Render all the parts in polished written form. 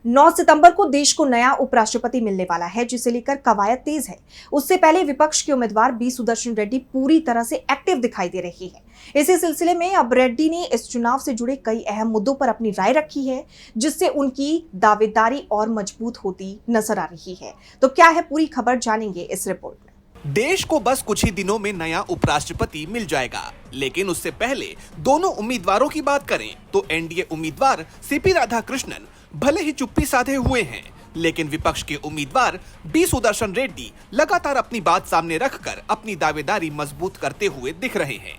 9 सितंबर को देश को नया उपराष्ट्रपति मिलने वाला है, जिसे लेकर कवायद तेज है। उससे पहले विपक्ष के उम्मीदवार बी सुदर्शन रेड्डी पूरी तरह से एक्टिव दिखाई दे रही है। इसी सिलसिले में अब रेड्डी ने इस चुनाव से जुड़े कई अहम मुद्दों पर अपनी राय रखी है, जिससे उनकी दावेदारी और मजबूत होती नजर आ रही है। तो क्या है पूरी खबर, जानेंगे इस रिपोर्ट में। देश को बस कुछ ही दिनों में नया उपराष्ट्रपति मिल जाएगा, लेकिन उससे पहले दोनों उम्मीदवारों की बात करें तो एनडीए उम्मीदवार सीपी राधाकृष्णन भले ही चुप्पी साधे हुए हैं, लेकिन विपक्ष के उम्मीदवार बी सुदर्शन रेड्डी लगातार अपनी बात सामने रखकर अपनी दावेदारी मजबूत करते हुए दिख रहे हैं।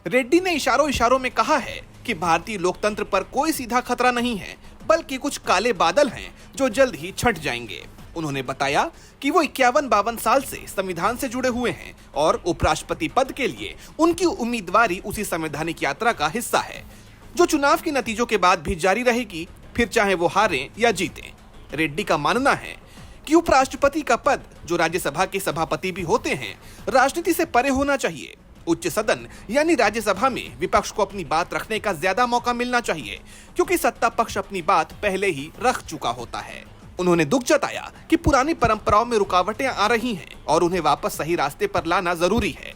रेड्डी ने इशारों में कहा है कि भारतीय लोकतंत्र पर कोई सीधा खतरा नहीं है, बल्कि कुछ काले बादल हैं जो जल्द ही छट जाएंगे। उन्होंने बताया कि वो 51-52 साल से संविधान से जुड़े हुए हैं और उपराष्ट्रपति पद के लिए उनकी उम्मीदवारी उसी संवैधानिक यात्रा का हिस्सा है, जो चुनाव के नतीजों के बाद भी जारी रहेगी, फिर चाहे वो हारें या जीतें। रेड्डी का मानना है कि उपराष्ट्रपति का पद, जो राज्यसभा के सभापति भी होते हैं, राजनीति से परे होना चाहिए। उच्च सदन यानी राज्यसभा में विपक्ष को अपनी बात रखने का ज्यादा मौका मिलना चाहिए, क्योंकि सत्ता पक्ष अपनी बात पहले ही रख चुका होता है। उन्होंने दुख जताया कि पुरानी परंपराओं में रुकावटें आ रही हैं और उन्हें वापस सही रास्ते पर लाना जरूरी है।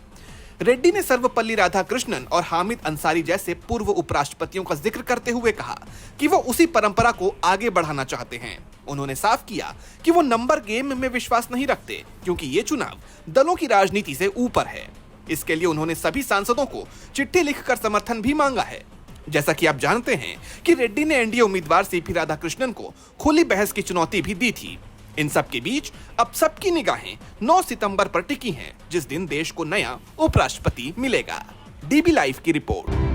रेड्डी ने सर्वपल्ली राधाकृष्णन और हामिद अंसारी जैसे पूर्व उपराष्ट्रपतियों का जिक्र करते हुए कहा कि वो उसी परंपरा को आगे बढ़ाना चाहते हैं। उन्होंने साफ किया कि वो नंबर गेम में विश्वास नहीं रखते, क्योंकि ये चुनाव दलों की राजनीति से ऊपर है। इसके लिए उन्होंने सभी सांसदों को चिट्ठी लिखकर समर्थन भी मांगा है। जैसा कि आप जानते हैं कि रेड्डी ने एनडीए उम्मीदवार सीपी राधाकृष्णन को खुली बहस की चुनौती भी दी थी। इन सब के बीच अब सबकी निगाहें 9 सितंबर पर टिकी हैं, जिस दिन देश को नया उपराष्ट्रपति मिलेगा। डीबी लाइव की रिपोर्ट।